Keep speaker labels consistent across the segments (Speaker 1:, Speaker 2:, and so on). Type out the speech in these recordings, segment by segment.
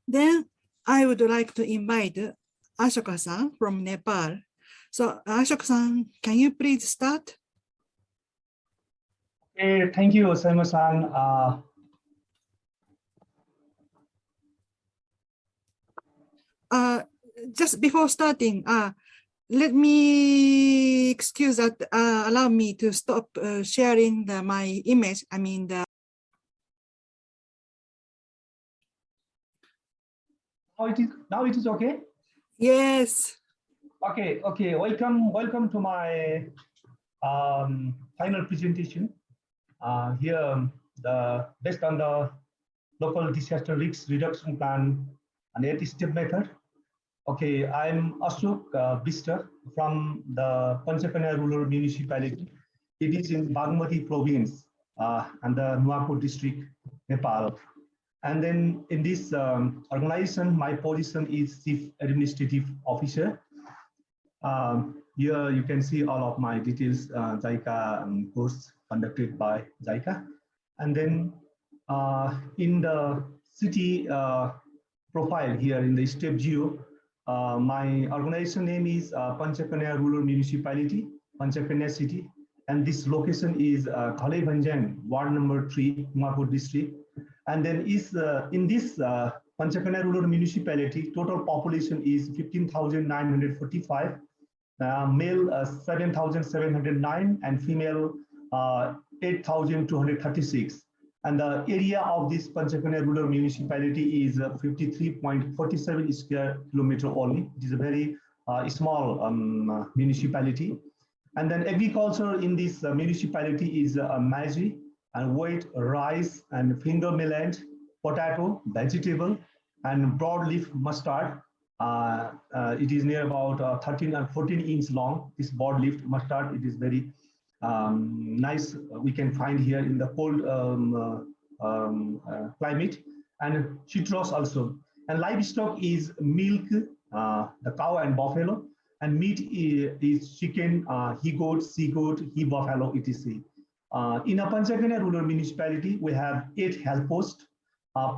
Speaker 1: Then I would like to invite Ashoka-san from Nepal. So Ashoka-san, can you please start?
Speaker 2: Thank you, Osama-san.
Speaker 1: Just before starting, let me excuse that, allow me to stop sharing my image. I mean,
Speaker 2: now it is okay?
Speaker 1: Yes.
Speaker 2: Okay. Welcome to my final presentation. Here, based on the local disaster risk reduction plan and 8-step method. Okay, I'm Ashok Bista from the Panchakanya rural municipality. It is in Bagmati province and the Nuwakot district, Nepal. And then in this organization, my position is Chief Administrative Officer. Here you can see all of my details, Jica course conducted by Jica. And then in the city profile here in the step 0, my organization name is Panchakanya Rural Municipality, Panchakanya City. And this location is Khalei Bhanjang, Ward number 3, Nuwakot district. And then is in this Panchakanya Rural Municipality, total population is 15,945, male 7,709 and female 8,236. And the area of this Panchakanya Rural Municipality is 53.47 square kilometer only. It is a very small municipality. And then agriculture in this municipality is maize and wheat, rice and finger millet, potato, vegetable, and broadleaf mustard. It is near about 13 and 14 inch long. This broadleaf mustard, it is very nice. We can find here in the cold climate, and citrus also. And livestock is milk, the cow and buffalo, and meat is chicken, he-goat, sea-goat, he-buffalo, etc. In a Panchakanya rural municipality, we have 8 health posts,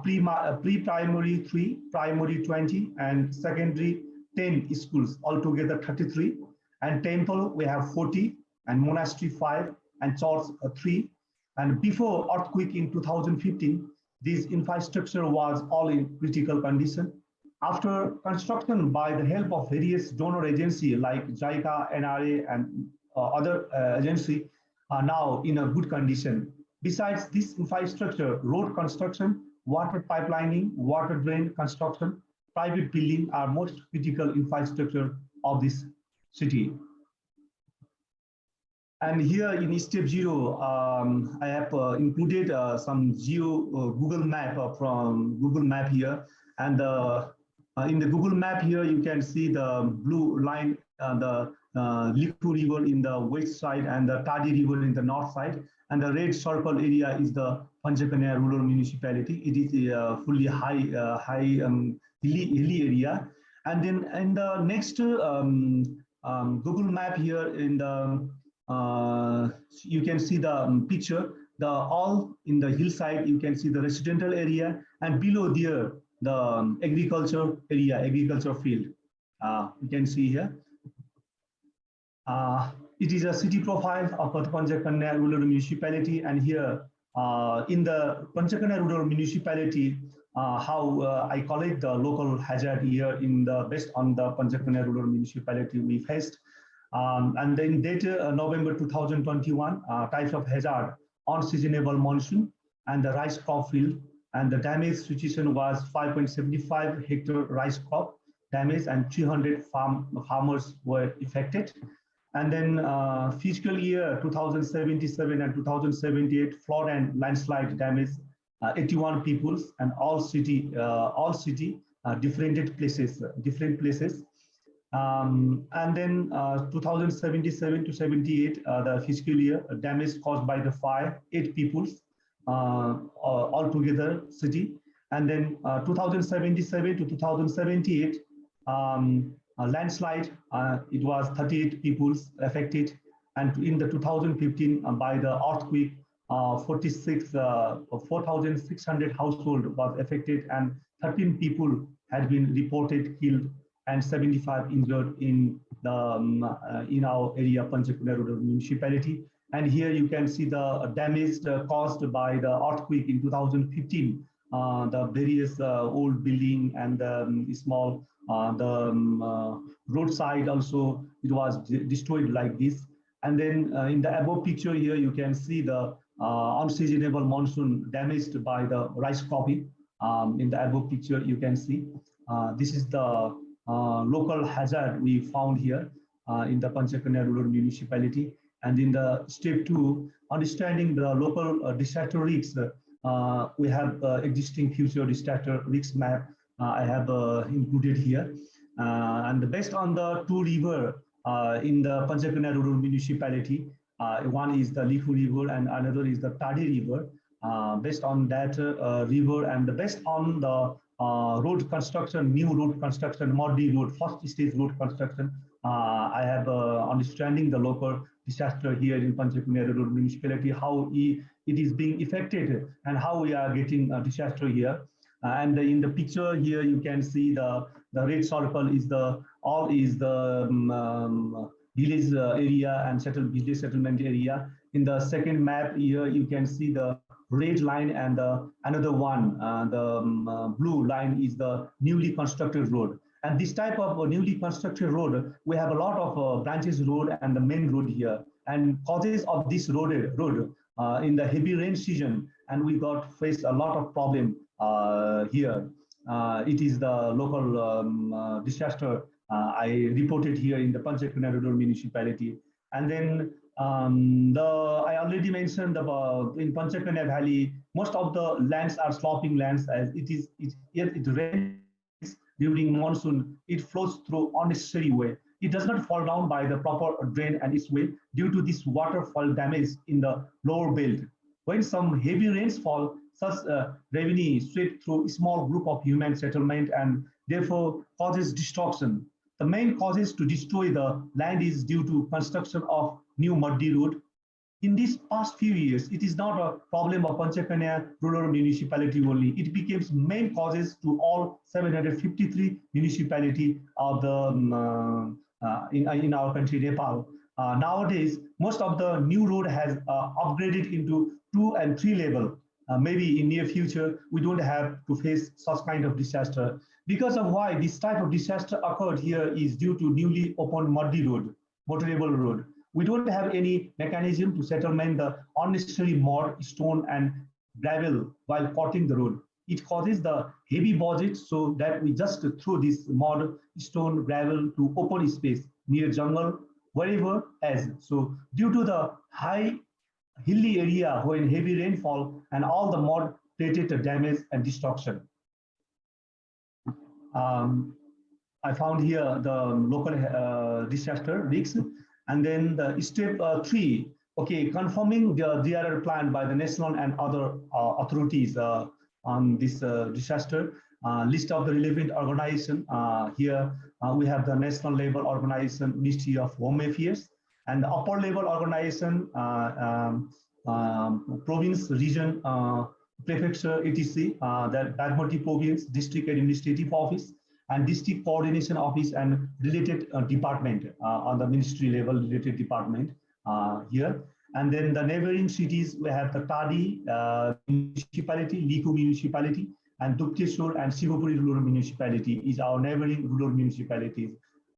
Speaker 2: pre-primary 3, primary 20, and secondary 10 schools, altogether 33. And temple, we have 40, and monastery 5, and church 3. And before earthquake in 2015, this infrastructure was all in critical condition. After construction by the help of various donor agencies like Jica, NRA, and other agencies, are now in a good condition. Besides this infrastructure, road construction, water pipelining, water drain construction, private building are most critical infrastructure of this city. And here in step 0, I have included some Google map from Google Map here. And in the Google Map here, you can see the blue line, the Likhu River in the west side and the Tadi River in the north side. And the red circle area is the Panchakanya rural municipality. It is a fully hilly area. And then in the next Google Map here in the you can see the picture, all in the hillside, you can see the residential area, and below there, the agriculture area, agriculture field. You can see here. It is a city profile of the Panchakanya rural municipality, and here in the Panchakanya rural municipality, how I collect the local hazard here in the based on the Panchakanya rural municipality we faced. And then data November 2021, types of hazard, unseasonable monsoon and the rice crop field, and the damage situation was 5.75 hectare rice crop damage and 300 farmers were affected. And then fiscal year 2077 and 2078 flood and landslide damage 81 peoples and all city different places. And then 2077 to 78, the fiscal year damage caused by the fire, 8 peoples altogether city. And then 2077 to 2078, landslide, it was 38 peoples affected. And in the 2015, by the earthquake, 4,600 household was affected, and 13 people had been reported killed and 75 injured in our area, Panchakanya Rural Municipality. And here you can see the damage caused by the earthquake in 2015. The various old building and small roadside also, it was destroyed like this. And then in the above picture here, you can see the unseasonable monsoon damaged by the rice cropping. In the above picture, you can see this is the local hazard we found here in the Panchakanya Rural Municipality. And in the step 2, understanding the local disaster risks, we have existing future disaster risk map I have included here. And based on the 2 rivers in the Panchakanya Rural Municipality, one is the Lifu River and another is the Tadi River. Based on that river and based on the road construction, new road construction, muddy road, first stage road construction, I have understanding the local disaster here in Panchakanya Rural Municipality, how it is being affected and how we are getting a disaster here. And in the picture here, you can see the red circle is the village area and village settlement area. In the second map here, you can see the red line and another one, the blue line is the newly constructed road. And this type of newly constructed road, we have a lot of branches road and the main road here. And causes of this road in the heavy rain season, and we faced a lot of problem here. It is the local disaster I reported here in the Panchakanya Rural Municipality. And then I already mentioned about in Panchakanya Valley, most of the lands are sloping lands, as it rains during monsoon, it flows through unnecessary way. It does not fall down by the proper drain and its way due to this waterfall damage in the lower belt. When some heavy rains fall, such rain sweep through a small group of human settlement and therefore causes destruction. The main causes to destroy the land is due to construction of new muddy road. In these past few years, it is not a problem of Panchakanya Rural Municipality only. It became main causes to all 753 municipalities of the in our country, Nepal. Nowadays, most of the new road has upgraded into 2 and 3 level. Maybe in near future, we don't have to face such kind of disaster. Because of why this type of disaster occurred here is due to newly opened muddy road, motorable road. We don't have any mechanism to settlement the unnecessary mud, stone, and gravel while cutting the road. It causes the heavy budget, so that we just throw this mud, stone, gravel to open space near jungle, wherever as. So due to the high hilly area when heavy rainfall and all the mud created damage and destruction. I found here the local disaster risks. And then the step 3, okay, confirming the DRR plan by the national and other authorities on this disaster. List of the relevant organization. Here we have the national level organization, Ministry of Home Affairs, and the upper level organization, province, region, prefecture, etc. That Bagmati province, district administrative office, and district coordination office and related department on the ministry level related department here. And then the neighboring cities, we have the Tadi municipality, Liku municipality, and Dukteshwar and Sivapuri rural municipality is our neighboring rural municipalities.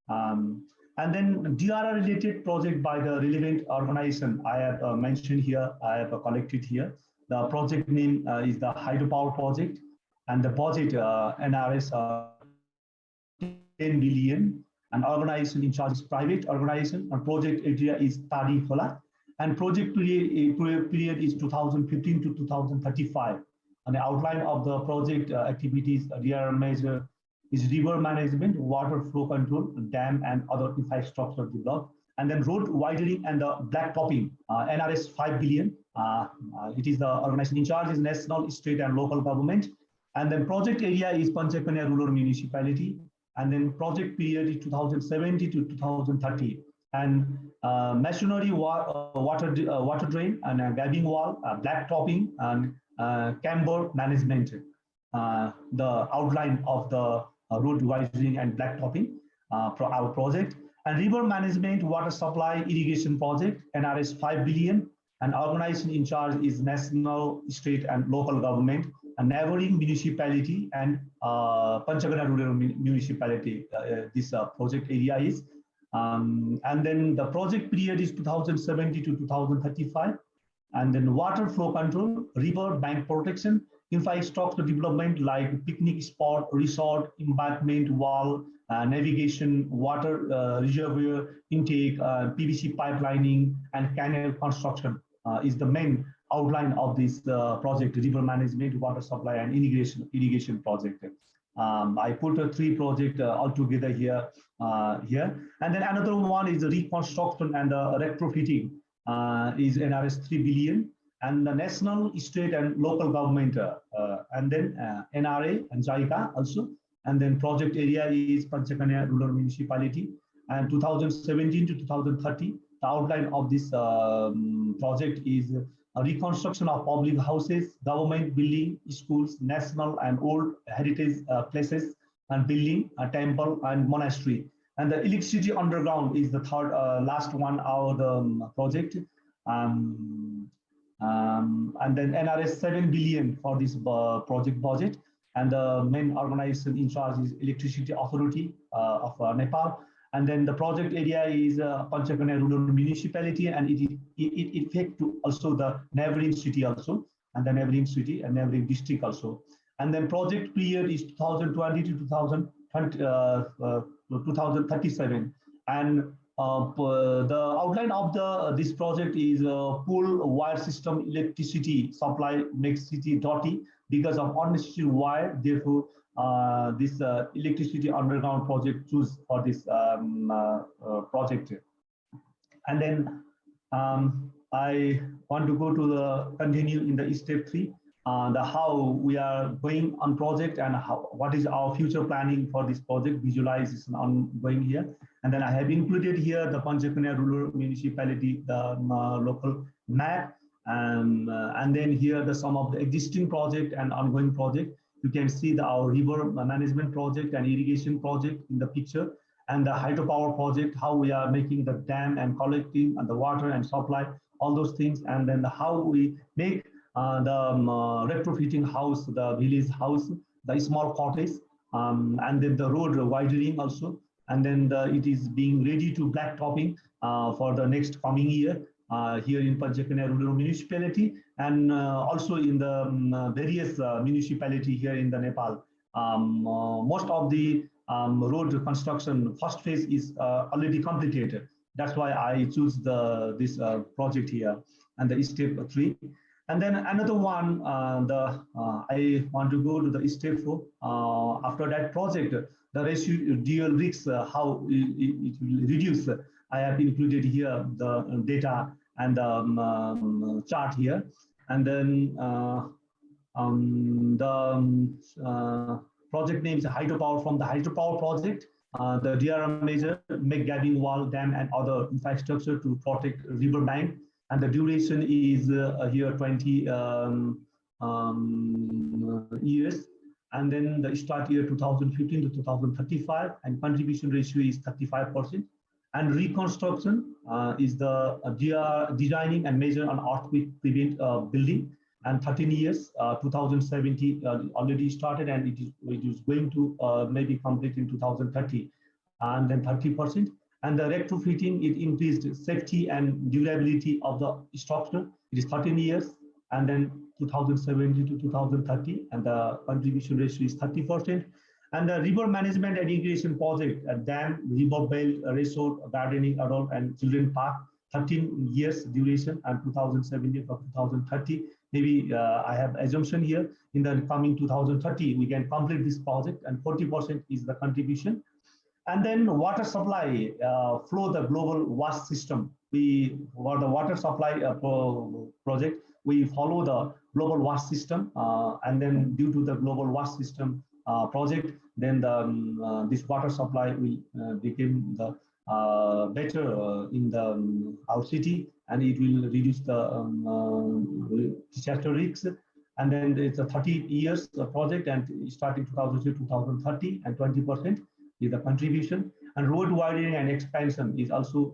Speaker 2: And then DRR related project by the relevant organization I have mentioned here, I have collected here. The project name is the hydropower project, and the budget NRS 10 billion, and organization in charge is private organization, and project area is Tadi Hola, and project period is 2015 to 2035. And the outline of the project activities, DRR measure is river management, water flow control, dam and other infrastructure developed, and then road widening and the black topping, NRS 5 billion. It is the organization in charge is national, state and local government. And then project area is Panchakanya Rural Municipality. And then project period is 2070 to 2030. And masonry water drain and gabbing wall, black topping and camber management. the outline of the road widening and blacktopping our project. And river management, water supply, irrigation project, NRS 5 billion. And organization in charge is national, state, and local government, a neighboring municipality, and Panchakanya Rural Municipality. This project area is. And then the project period is 2070 to 2035. And then water flow control, river bank protection, infrastructure development like picnic spot, resort, embankment, wall, navigation, water reservoir intake, PVC pipelining, and canal construction is the main outline of this project: river management, water supply, and irrigation project. I put 3 projects all together here. And then another one is the reconstruction and retrofitting is NRS 3 billion. And the national, state, and local government, and then NRA and Jica also. And then project area is Panchakanya Rural Municipality. And 2017 to 2030, the outline of this project is a reconstruction of public houses, government building, schools, national and old heritage places, and building, a temple and monastery. And the electricity underground is the third, last one of the project. And then NRS 7 billion for this project budget. And the main organization in charge is Electricity Authority of Nepal. And then the project area is Panchakanya Rural Municipality, and it affects to also the neighboring city also, and the neighboring city and neighboring district also. And then project period is 2020 to 2037. And the outline of this project is pool wire system electricity supply makes city dirty because of unnecessary wire. Therefore, this electricity underground project choose for this project. And then I want to go to the continue in the step 3, the how we are going on project and what is our future planning for this project. Visualization ongoing here. And then I have included here the Panchakanya Rural Municipality, the local map, and then here the some of the existing project and ongoing project. You can see our river management project and irrigation project in the picture, and the hydropower project, how we are making the dam and collecting and the water and supply, all those things, and then how we make the retrofitting house, the village house, the small cottage, and then the road widening also, and then it is being ready to blacktopping for the next coming year here in Panchakanya Rural Municipality, and also in the various municipality here in the Nepal. Most of the road construction first phase is already completed. That's why I choose this project here and the step 3. And then another one, I want to go to the step 4. After that project, the residual risks, how it will reduce. I have included here the data and the chart here. And then the project name is hydropower. From the hydropower project, the DRR measure make gabbing wall, dam, and other infrastructure to protect river bank. And the duration is here 20 years. And then the start year 2015 to 2035, and contribution ratio is 35%. And reconstruction is the designing and measure on earthquake prevent building, and 13 years, 2070 already started, and it is going to maybe complete in 2030, and then 30%. And the retrofitting, it increased safety and durability of the structure. It is 13 years, and then 2070 to 2030, and the contribution ratio is 30%. And the river management and irrigation project, a dam, river belt, a resort, gardening, adult and children park, 13 years duration, and 2070 to 2030. Maybe I have assumption here, in the coming 2030, we can complete this project, and 40% is the contribution. And then water supply, flow the global wash system. For the water supply project, we follow the global wash system, and then due to the global wash system project, then this water supply will become the better in our city, and it will reduce the disaster risks. And then it's a 30 years project, and starting 2002 2030, and 20% is the contribution. And road widening and expansion is also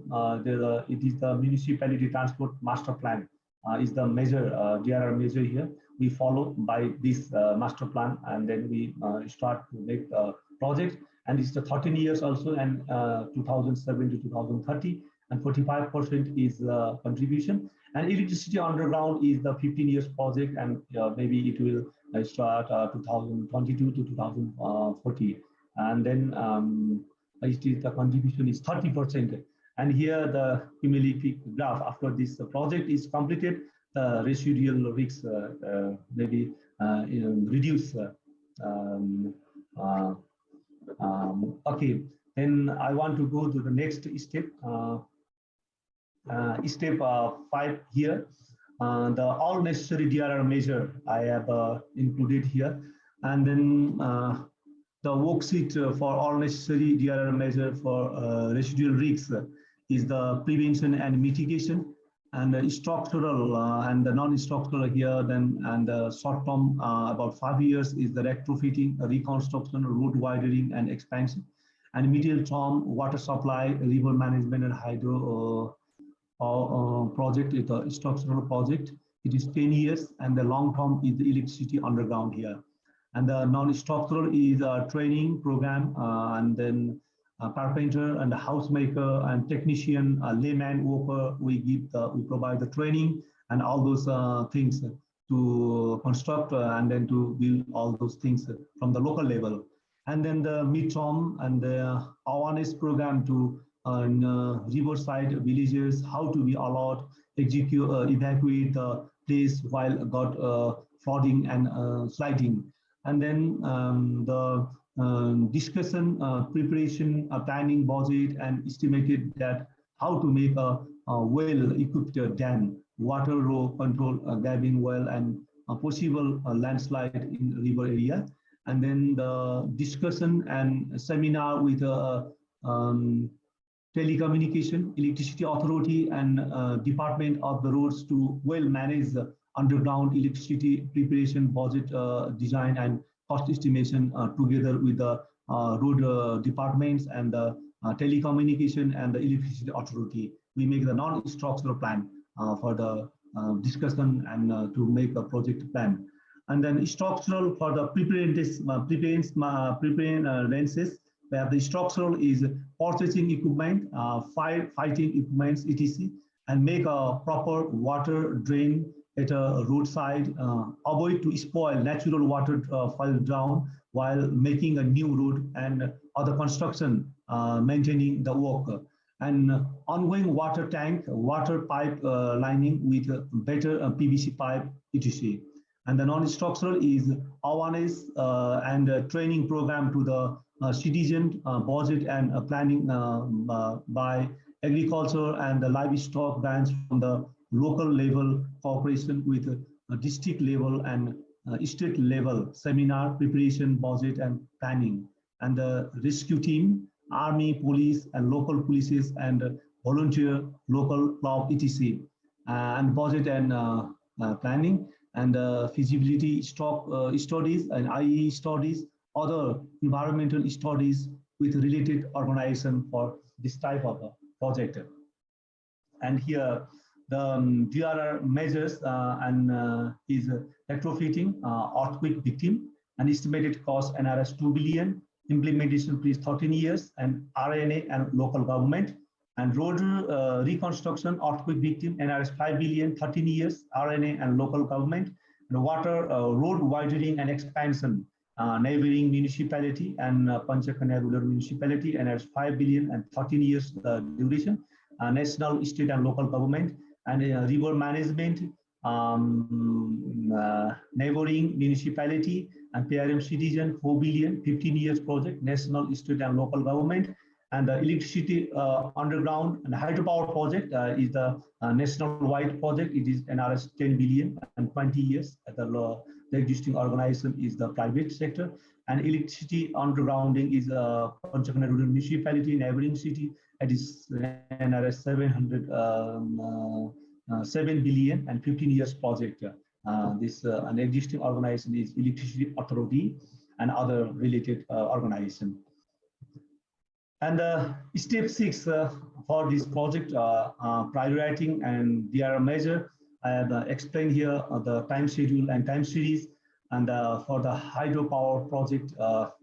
Speaker 2: it is the municipality transport master plan is the measure, DRR measure here. We follow by this master plan, and then we start to make projects. And it's the 13 years also, and 2007 to 2030, and 45% is contribution. And electricity underground is the 15 years project, and maybe it will start 2022 to 2040. And then the contribution is 30%. And here the cumulative graph after this project is completed, the residual risks maybe reduce. Okay, then I want to go to the next step. Step 5 here. The all necessary DRR measure I have included here. And then the worksheet for all necessary DRR measure for residual risks is the prevention and mitigation, and the structural and the non-structural here. Then and the short term about 5 years is the retrofitting, reconstruction, road widening and expansion. And medium term water supply, river management and hydro project is a structural project. It is 10 years, and the long term is the electricity underground here. And the non-structural is a training program, and then a carpenter and a housemaker and technician, a layman worker. We provide the training and all those things to construct and then to build all those things from the local level. And then the midterm and the awareness program to riverside villages, how to be allowed evacuate the place while got flooding and sliding. And then the discussion, preparation, planning, budget, and estimated that how to make a well-equipped dam, water row control, gabbing well, and a possible landslide in river area. And then the discussion and seminar with telecommunication, electricity authority, and Department of the Roads to well manage the underground electricity preparation, budget design, and cost estimation together with the road departments and the telecommunication and the electricity authority. We make the non-structural plan for the discussion and to make a project plan. And then structural for the preparedness, we have the structural is purchasing equipment, fighting equipments, etc., and make a proper water drain at a roadside, avoid to spoil natural water fall down while making a new road and other construction, maintaining the work. And ongoing water tank, water pipe lining with better PVC pipe, etc. And the non-structural is awareness and training program to the citizen, budget and planning by agriculture and the livestock branch from the local level, cooperation with district level and state level, seminar, preparation, budget and planning. And the rescue team, army, police and local policies and volunteer, local club, etc. And budget and planning, and feasibility studies and IE studies, other environmental studies with related organization for this type of project. And here the DRR measures and is retrofitting earthquake victim, and estimated cost NRS 2 billion, implementation please 13 years, and RNA and local government. And road reconstruction earthquake victim NRS 5 billion, 13 years, RNA and local government. And water road widening and expansion, neighboring municipality and Panchakanya rural municipality, NRS 5 billion and 13 years duration. National, state and local government. And river management, neighboring municipality and PRM citizen 4 billion, 15 years project, national, state and local government. And the electricity underground and hydropower project is the national-wide project. It is NRS 10 billion and 20 years. The existing organization is the private sector. And electricity undergrounding is Panchakanya rural municipality, neighboring city. It is NRS 7 billion and 15 years project. an existing organization is Electricity Authority and other related organization. And step 6 for this project prioritizing and DRR measure. I have explained here the time schedule and time series. And for the hydropower project,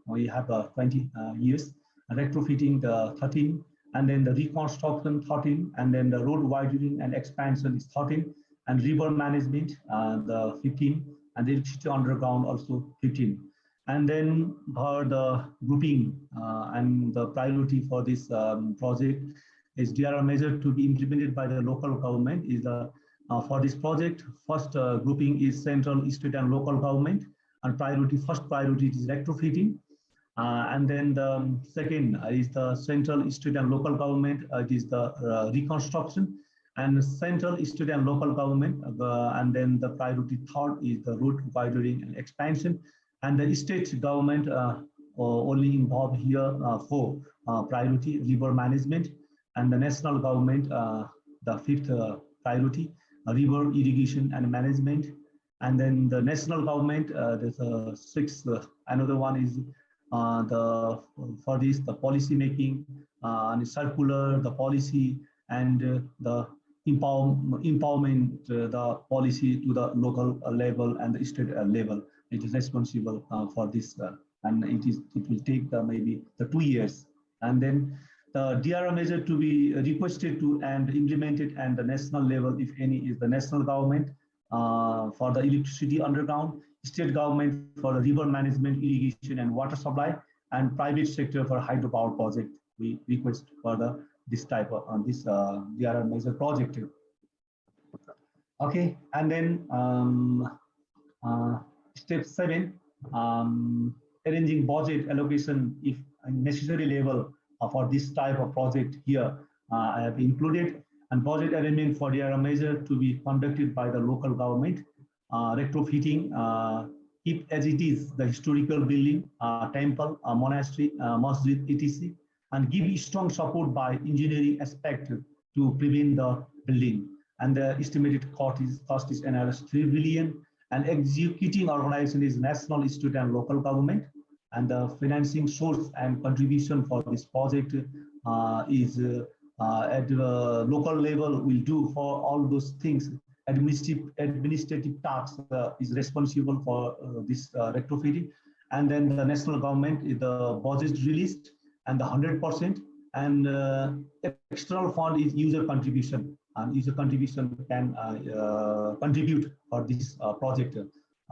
Speaker 2: we have 20 years, retrofitting the 13, and then the reconstruction 13, and then the road widening and expansion is 13, and river management the 15, and the electricity underground also 15. And then for the grouping and the priority for this project is DRR measure to be implemented by the local government is for this project. First grouping is central, state, and local government, and first priority is retrofitting. And then the second is the central, state, and local government. It is the reconstruction, and central, state, and local government. And then the priority third is the road widening and expansion. And the state government only involved here for priority river management, and the national government the fifth priority river irrigation and management. And then the national government there's a sixth. Another one is for this the policy making and circular the policy and the empowerment the policy to the local level and the state level. It is responsible for this, and it will take maybe the 2 years. And then the DRR measure to be requested to and implemented at the national level, if any, is the national government for the electricity underground, state government for the river management, irrigation, and water supply, and private sector for hydropower project. We request for this type of this DRR measure project. Okay, and then step 7, arranging budget allocation if necessary level for this type of project here. I have included and budget arrangement for DRR measure to be conducted by the local government, retrofitting if as it is the historical building, temple, monastery, masjid, etc., and give strong support by engineering aspect to prevent the building. And the estimated cost is another 3 billion. And executing organization is national, state, and local government. And the financing source and contribution for this project is at the local level will do for all those things. Administrative tax is responsible for this retrofitting. And then the national government is the budget released and the 100%. And external fund is user contribution. And user contribution can contribute for this project.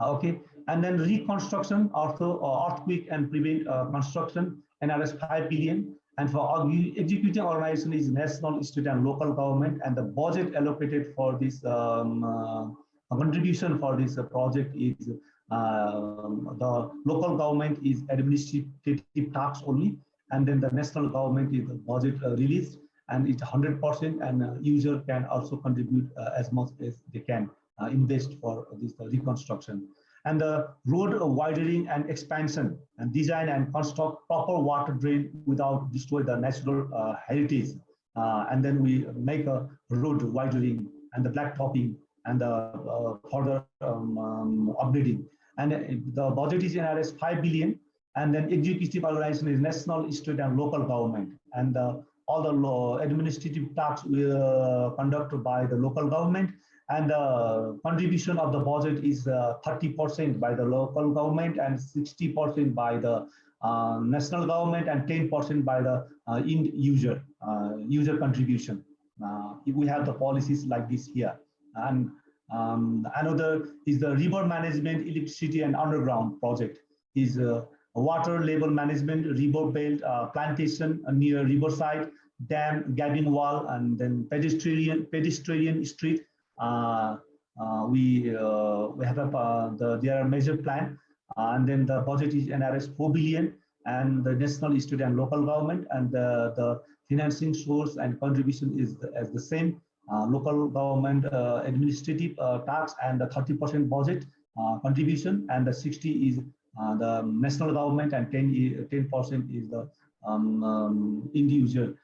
Speaker 2: Okay, and then reconstruction, also earthquake and prevent construction, NRS 5 billion. And for executing organization is national, state, and local government. And the budget allocated for this contribution for this project is the local government is administrative tax only, and then the national government is the budget released. And it's 100%, and user can also contribute as much as they can invest for this reconstruction. And the road widening and expansion, and design and construct proper water drain without destroy the natural heritage. And then we make a road widening and the blacktopping and the further upgrading. And the budget is in NRS 5 billion. And then executive organization is national, state, and local government. And all the administrative tax will conducted by the local government, and the contribution of the budget is 30% by the local government and 60% by the national government and 10% by the end user contribution. We have the policies like this here. And another is the river management, electricity, and underground project is water level management, river belt, plantation near riverside, dam, gapping wall, and then pedestrian street. We have the DRR measure plan, and then the budget is NRS 4 billion, and the national, state, and local government, and the financing source and contribution is as the same. Local government administrative tax and the 30% budget contribution, and the 60 is the national government, and 10% is the end user,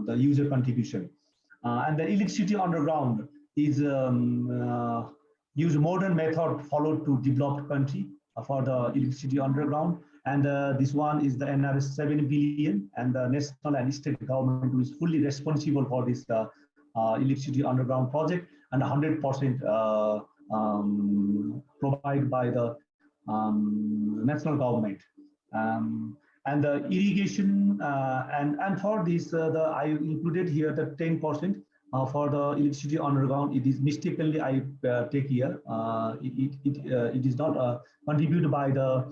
Speaker 2: the user contribution. And the electricity underground is use modern method followed to developed country for the electricity underground. And this one is the NRS 7 billion, and the national and state government is fully responsible for this electricity underground project, and 100% provided by the national government. And the irrigation, and for this, I included here the 10% for the electricity underground. It is mistakenly I take here. It is not contributed by the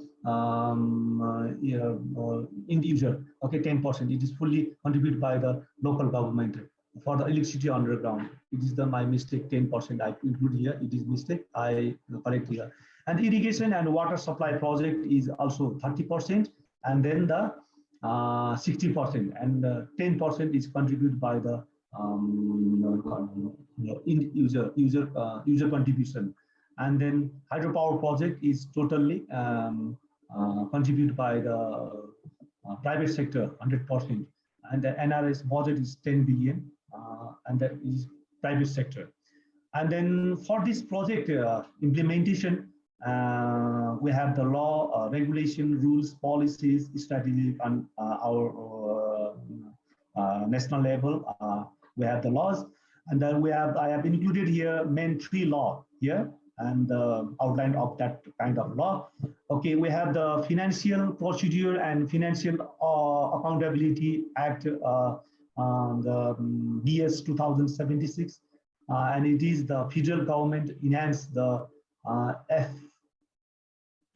Speaker 2: individual. Okay, 10%. It is fully contributed by the local government for the electricity underground. It is my mistake. 10% I include here. It is mistake. I correct here. And irrigation and water supply project is also 30%, and then the 60%, and 10% is contributed by the user contribution. And then hydropower project is totally contributed by the private sector, 100%, and the NRS budget is 10 billion, and that is private sector. And then for this project implementation, we have the law, regulation, rules, policies, strategy on our national level. We have the laws, and then I have included here main 3 law here, and outline of that kind of law. Okay, we have the Financial Procedure and Financial Accountability Act, the BS 2076, and it is the federal government enhanced the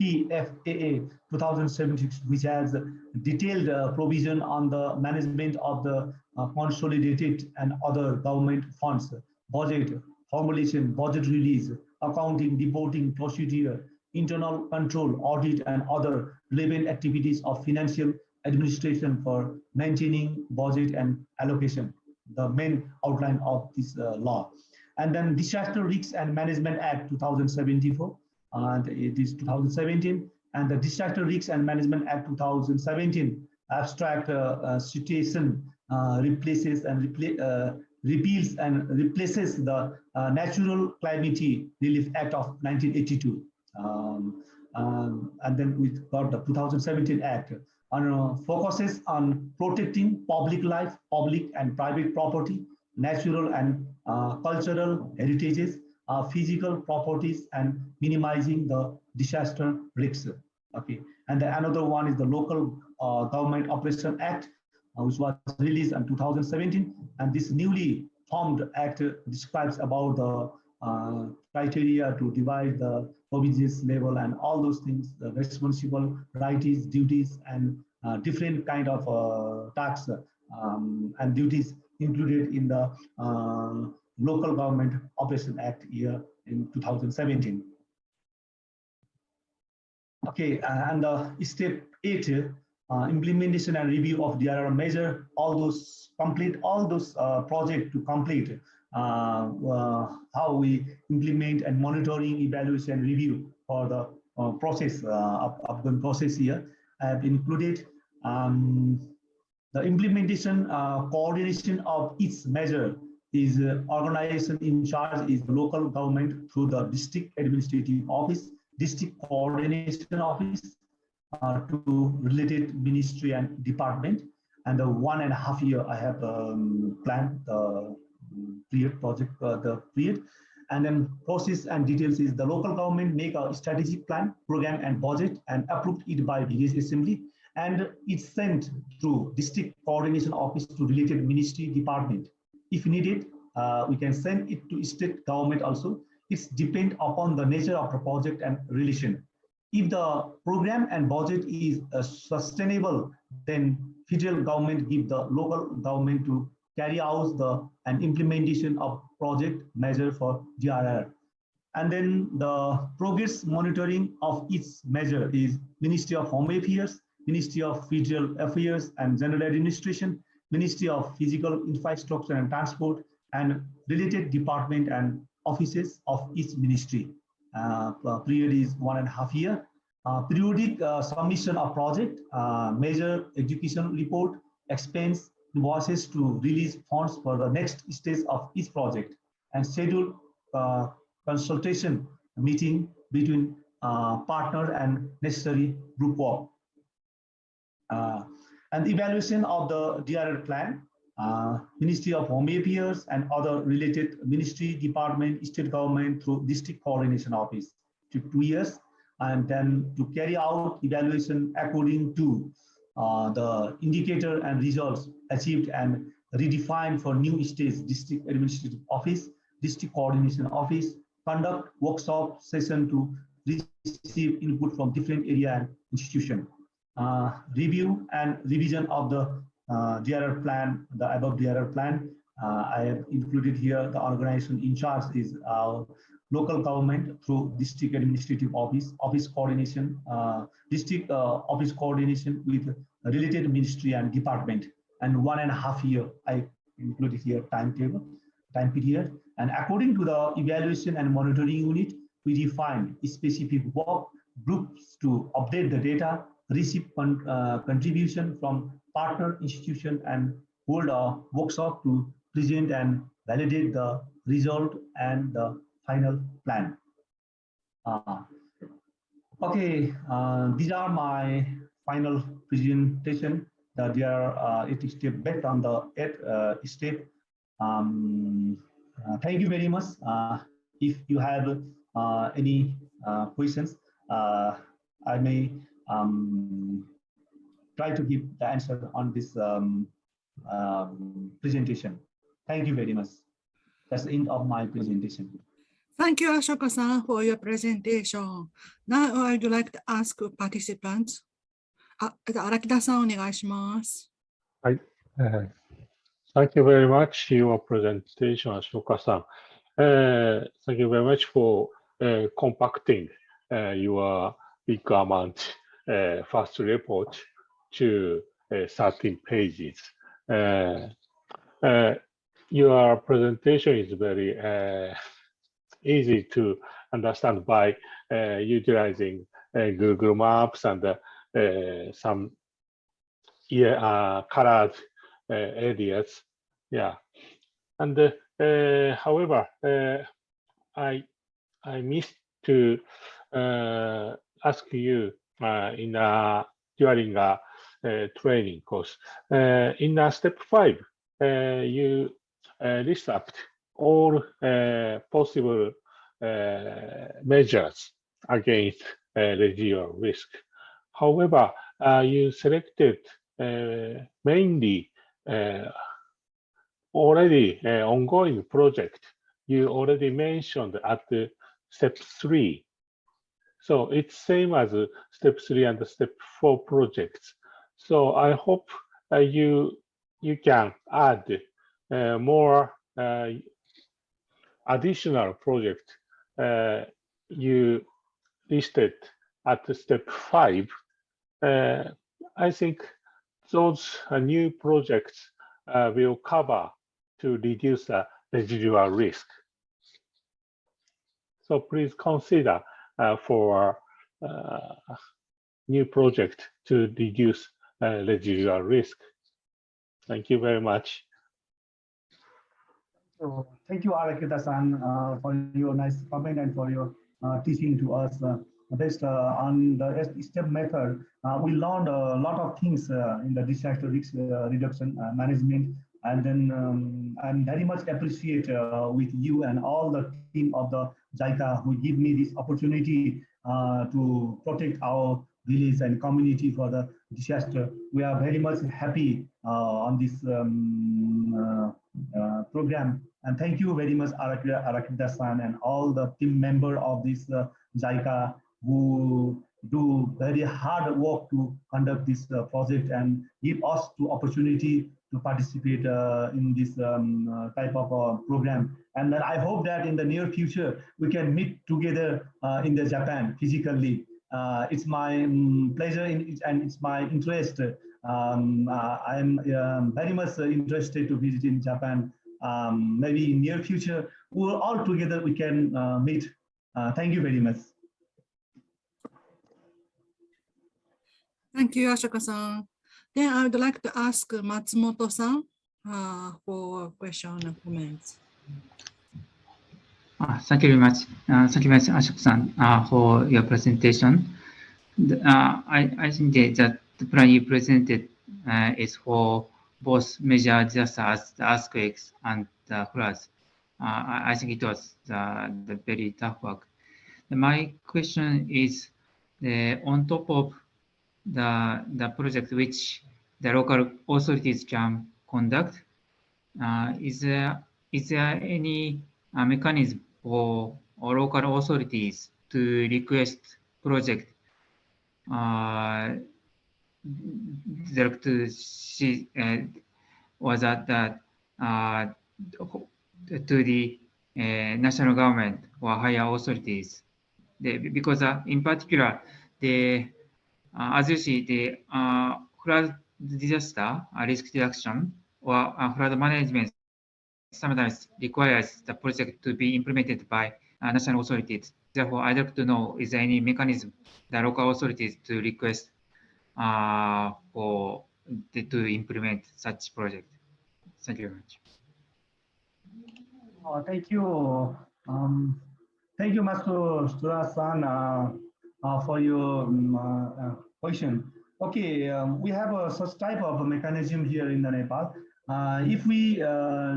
Speaker 2: FPFAA 2076, which has detailed provision on the management of the consolidated and other government funds, budget formulation, budget release, accounting, reporting, procedure, internal control, audit, and other relevant activities of financial administration for maintaining budget and allocation, the main outline of this law. And then Disaster Risks and Management Act 2074, and it is 2017, and the Disaster Risks and Management Act 2017 abstract situation repeals and replaces the Natural Calamity Relief Act of 1982. And then we got the 2017 Act focuses on protecting public life, public and private property, natural and cultural heritages, physical properties, and minimizing the disaster risks. Okay, and another one is the Local Government Operation Act, which was released in 2017, and this newly formed act describes about the criteria to divide the provinces level and all those things, the responsible rights, duties, and different kind of tax and duties included in the Local Government Operation Act year in 2017. Okay, and step 8, implementation and review of DRR measure, complete all those projects to complete how we implement and monitoring, evaluation, review for the process, upcoming process here. I have included the implementation coordination of each measure is organization in charge is the local government through the district administrative office, district coordination office, to related ministry and department. And the 1.5 year I have planned the period project, the period. And then process and details is the local government make a strategic plan, program, and budget and approved it by village assembly. And it's sent through district coordination office to related ministry department. If needed, we can send it to state government also. It's depend upon the nature of the project and relation. If the program and budget is sustainable, then federal government give the local government to carry out the implementation of project measure for DRR. And then the progress monitoring of each measure is Ministry of Home Affairs, Ministry of Federal Affairs and General Administration, Ministry of Physical Infrastructure and Transport, and related department and offices of each ministry. Period is 1.5 year. Periodic submission of project, measure execution report, expense invoices to release funds for the next stage of each project, and schedule consultation meeting between partner and necessary group work. And the evaluation of the DRR plan, Ministry of Home Affairs and other related ministry, department, state government through district coordination office took 2 years, and then to carry out evaluation according to the indicator and results achieved and redefined for new states, district administrative office, district coordination office, conduct workshop session to receive input from different area and institution. Review and revision of the DRR plan, the above DRR plan. I have included here the organization in charge is local government through district administrative office, office coordination, district office coordination with related ministry and department, and 1.5 year I included here time period. And according to the evaluation and monitoring unit, we define specific work groups to update the data, receive contribution from partner institution, and hold a workshop to present and validate the result and the final plan. Okay, these are my final presentation. There are 8 steps based on the 8 step. Thank you very much. If you have any questions, I may try to give the answer on this presentation. Thank you very much. That's the end of my presentation.
Speaker 1: Thank you, Ashoka-san, for your presentation. Now I would like to ask participants. Harakiga-san, お願いします。
Speaker 3: はい。Thank you very much for your presentation, Ashoka-san. Thank you very much for compacting your big amount first report to 13 pages. Your presentation is very easy to understand by utilizing Google Maps and some colored areas. Yeah. And however, I missed to ask you during a training course. In step 5, you list up all possible measures against residual risk. However, you selected mainly already ongoing project. You already mentioned at step 3. So it's same as step 3 and step 4 projects. So I hope you can add more additional project you listed at step 5. I think those new projects will cover to reduce the residual risk. So please consider for new project to reduce residual risk. Thank you very much.
Speaker 2: So, thank you, Harakiga-san, for your nice comment and for your teaching to us based on the step method. We learned a lot of things in the disaster risk reduction management, and then I'm very much appreciate with you and all the team of the Jica who give me this opportunity to protect our village and community for the disaster. We are very much happy on this program, and thank you very much, Harakiga-san, and all the team member of this Jica who do very hard work to conduct this project and give us the opportunity to participate in this type of program. And then I hope that in the near future we can meet together in the Japan physically. It's my pleasure and it's my interest. I'm very much interested to visit in Japan. Maybe in near future, we'll all together we can meet. Thank you very much.
Speaker 1: Thank you, Ashoka-san. Then I would like to ask Matsumoto-san for question and comments.
Speaker 4: Thank you very much. Thank you very much, Ashok-san, for your presentation. I think that the plan you presented is for both major disasters as the earthquakes and the floods. I think it was the very tough work. My question is, on top of the project which the local authorities can conduct, is there any mechanism for local authorities to request project direct to see was that to the national government or higher authorities? Because in particular, as you see, the flood disaster risk reduction or flood management sometimes requires the project to be implemented by national authorities. Therefore, I'd like to know, is there any mechanism the local authorities to request to implement such project? Thank you very much.
Speaker 2: Thank you. Thank you, Master Sura-san, for your question. Okay, we have such type of mechanism here in the Nepal. If we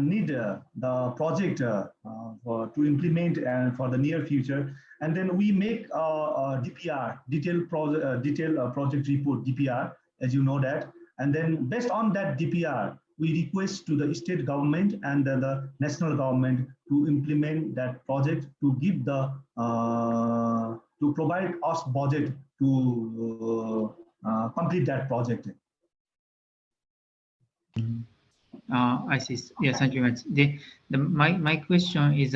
Speaker 2: need the project to implement and for the near future, and then we make a DPR, detailed project report, DPR, as you know that, and then based on that DPR, we request to the state government and the national government to implement that project, to give the to provide us budget to complete that project.
Speaker 4: I see. Yes, thank you very much. My question is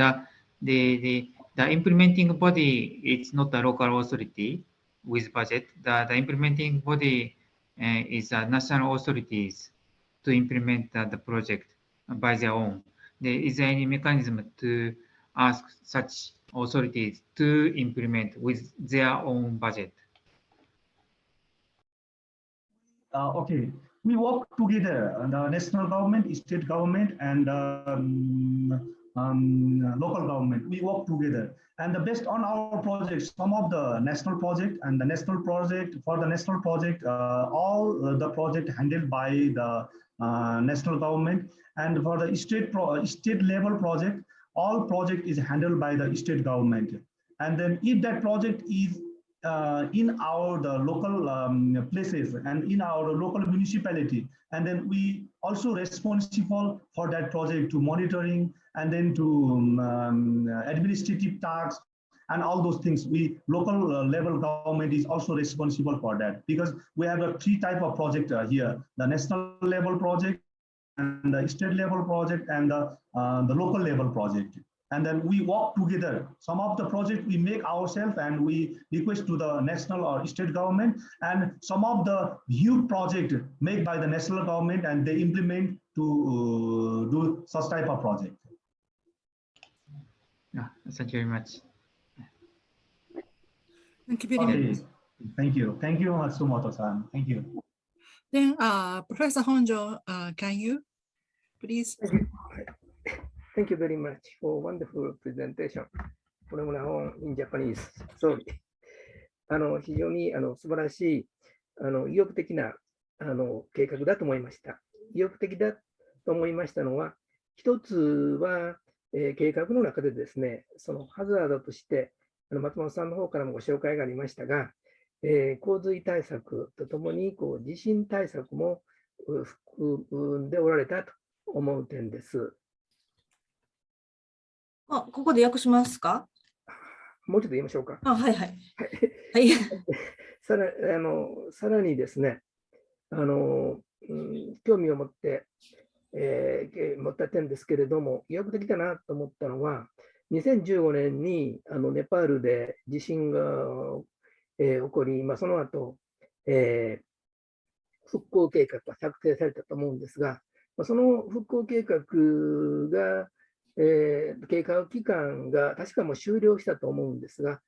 Speaker 4: the implementing body, it's not a local authority with budget. The implementing body is national authorities to implement the project by their own. Is there any mechanism to ask such authorities to implement with their own budget?
Speaker 2: Okay, we work together, the national government, state government, and local government. We work together, and based on our projects, some of the national project and the national project, for the national project, all the project handled by the national government, and for the state level project, all project is handled by the state government. And then if that project is in our local places and in our local municipality, and then we also responsible for that project to monitoring and then to administrative tasks and all those things. We local level government is also responsible for that, because we have three type of project here: the national level project, and the state level project, and the local level project. And then we work together. Some of the project we make ourselves and we request to the national or state government, and some of the huge project made by the national government and they implement to do such type of project.
Speaker 4: Yeah, thank you very much.
Speaker 1: Thank you very much.
Speaker 2: Thank you. Thank you, Matsumoto-san. Thank you.
Speaker 1: Then, Professor Honjo, can you please?
Speaker 5: Thank you very much for wonderful presentation from now on in Japanese. Sorry. 非常に素晴らしい意欲的な計画だと思いました。意欲的だと思いましたのは、一つは、計画の中でですね、そのハザードとして松本さんの方からもご紹介がありましたが、洪水対策とともに地震対策も含んでおられたと思う点です。
Speaker 6: ここで訳しますか？
Speaker 5: もうちょっと言いましょうか。
Speaker 6: はいはい。はい。
Speaker 5: さらにですね、興味を持って、持った点ですけれども、意欲的だなと思ったのは、2015年にネパールで地震が起こり、その後、復興計画が策定されたと思うんですが、その復興計画が計画期間が確かもう終了したと思うんですが、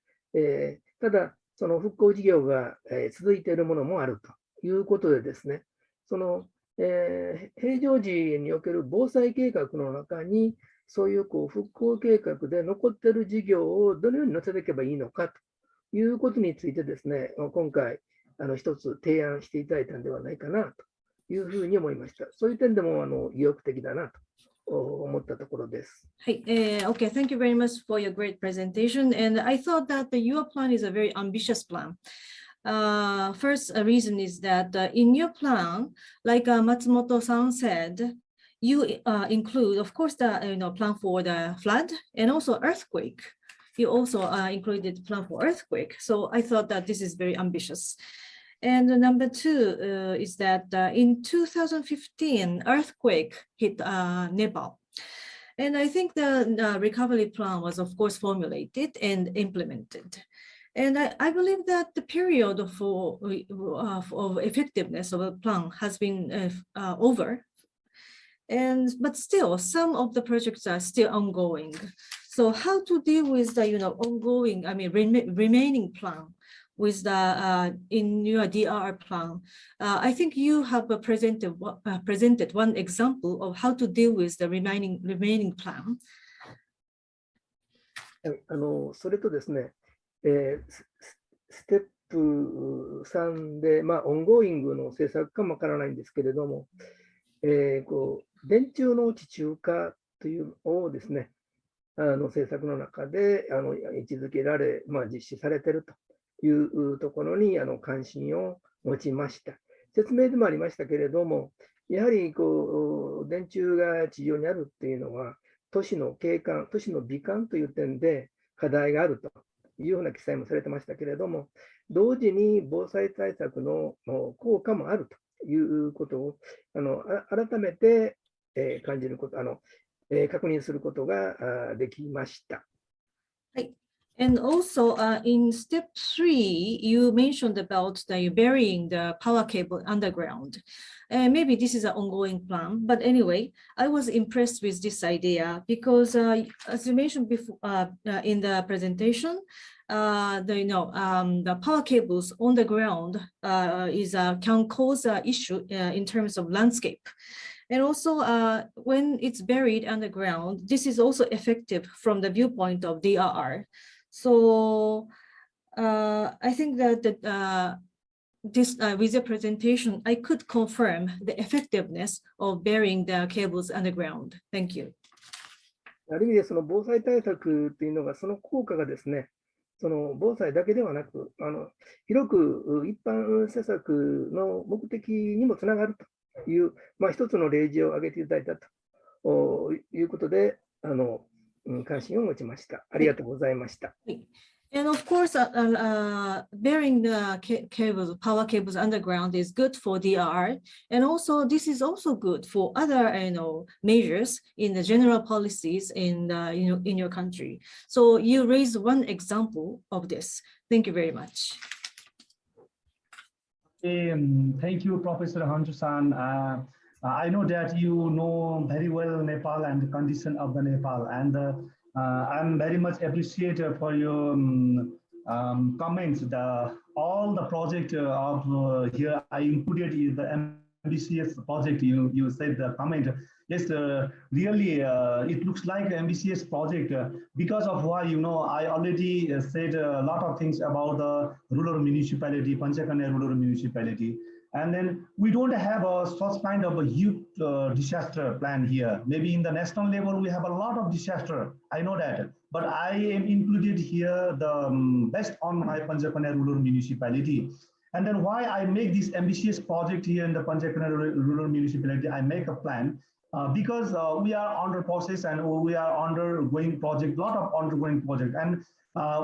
Speaker 5: ただ、その復興事業が続いているものもあるということでですね、その平常時における防災計画の中に、そういう復興計画で残っている事業をどのように載せていけばいいのかということについてですね、今回、一つ提案していただいたんではないかなというふうに思いました。そういう点でも意欲的だなと思ったところです。
Speaker 6: Okay, thank you very much for your great presentation. And I thought that your plan is a very ambitious plan. First reason is that in your plan, like Matsumoto-san said, you include, of course, the plan for the flood and also earthquake. You also included plan for earthquake. So I thought that this is very ambitious. And number two is that in 2015, earthquake hit Nepal. And I think the recovery plan was, of course, formulated and implemented. And I believe that the period of effectiveness of a plan has been over. But still, some of the projects are still ongoing. So how to deal with the ongoing, remaining plan with the in your DRR plan? I think you have presented one example of how to deal with the remaining plan.
Speaker 5: それとですね、ステップ3で、オンゴーイングの政策かもわからないんですけれども、電柱の地中化というのをですね、政策の中で位置づけられ、実施されているというところに関心を持ちました。説明でもありましたけれども、やはり電柱が地上にあるっていうのは、都市の景観、都市の美観という点で課題があるというような記載もされてましたけれども、同時に防災対策の効果もあるということを改めて感じること、確認することができました。
Speaker 6: はい。And also in step 3, you mentioned about burying the power cable underground. Maybe this is an ongoing plan, but anyway, I was impressed with this idea because as you mentioned before in the presentation, the power cables on the ground can cause an issue in terms of landscape. And also when it's buried underground, this is also effective from the viewpoint of DRR. So I think that this with the presentation, I could confirm the effectiveness of burying the cables underground. Thank you.
Speaker 5: ある意味でその防災対策というのがその効果がですね、その防災だけではなく、広く一般施策の目的にもつながるという、一つの例示を挙げていただいたということで、関心を持ちました。ありがとうございました。
Speaker 6: And of course, burying the power cables underground is good for DRR, and also this is also good for other, measures in the general policies in your country. So you raised one example of this. Thank you very much.
Speaker 2: Thank you, Professor Hanju-san. I know that you know very well Nepal and the condition of the Nepal, and I'm very much appreciative for your comments. All the project of here I included is the ambitious project. You said the comment. Yes, really, it looks like an ambitious project because of why, I already said a lot of things about the rural municipality, Panchakanya rural municipality. And then we don't have such kind of a huge disaster plan here. Maybe in the national level, we have a lot of disaster. I know that. But I am included here the best on my Panchakanya rural municipality. And then why I make this ambitious project here in the Panchakanya rural municipality, I make a plan because we are under process and we are undergoing project, lot of undergoing project. And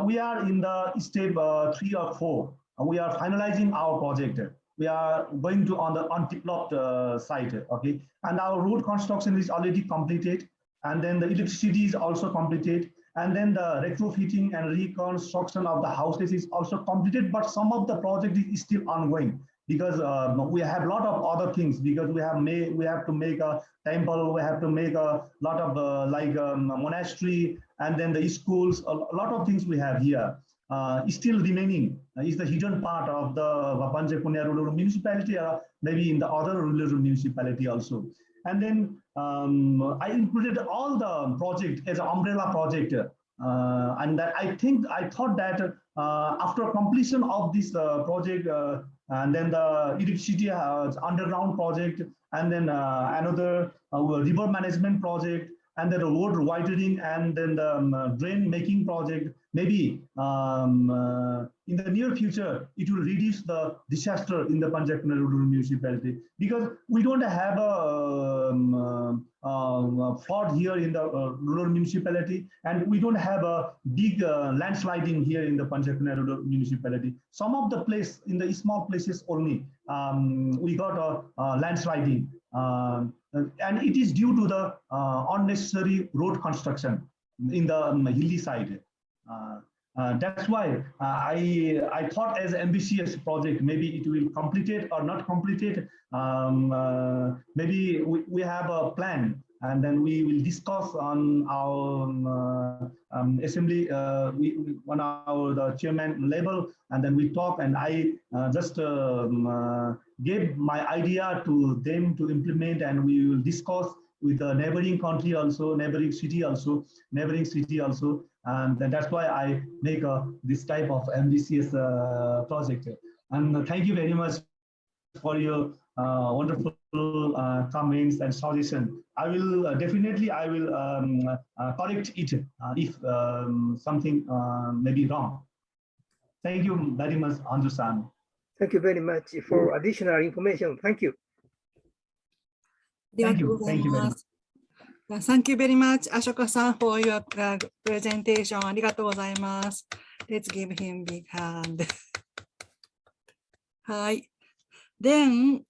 Speaker 2: we are in the step 3 or 4. We are finalizing our project. We are going to on the undeveloped site, okay? And our road construction is already completed. And then the electricity is also completed. And then the retrofitting and reconstruction of the houses is also completed, but some of the project is still ongoing because we have a lot of other things because we have to make a temple, we have to make a lot of monastery, and then the schools, a lot of things we have here. Still remaining is the hidden part of the Panchakanya rural municipality, or maybe in the other rural municipality also. And then I included all the project as an umbrella project. And that I thought that after completion of this project, and then the electricity underground project, and then another river management project, and then the road widening, and then the drain making project, maybe in the near future, it will reduce the disaster in the Panchakanya rural municipality, because we don't have a flood here in the rural municipality, and we don't have a big landsliding here in the Panchakanya rural municipality. Some of the place, in the small places only, we got a landsliding. And it is due to the unnecessary road construction in the hilly side. That's why I thought as ambitious project, maybe it will complete it or not complete it. Maybe we have a plan, and then we will discuss on our assembly, on the chairman level, and then we talk, and I just gave my idea to them to implement, and we will discuss with the neighboring country also, neighboring city also, and that's why I make this type of ambitious project. And thank you very much for your wonderful comments and suggestions. I will definitely correct it if something may be wrong. Thank you very much, Andrew-san.
Speaker 5: Thank you very much for additional information. Thank you.
Speaker 2: Thank you very much.
Speaker 1: Thank you very much, Ashoka-san, for your presentation. ありがとうございます。Let's give him big hand. はい。Then,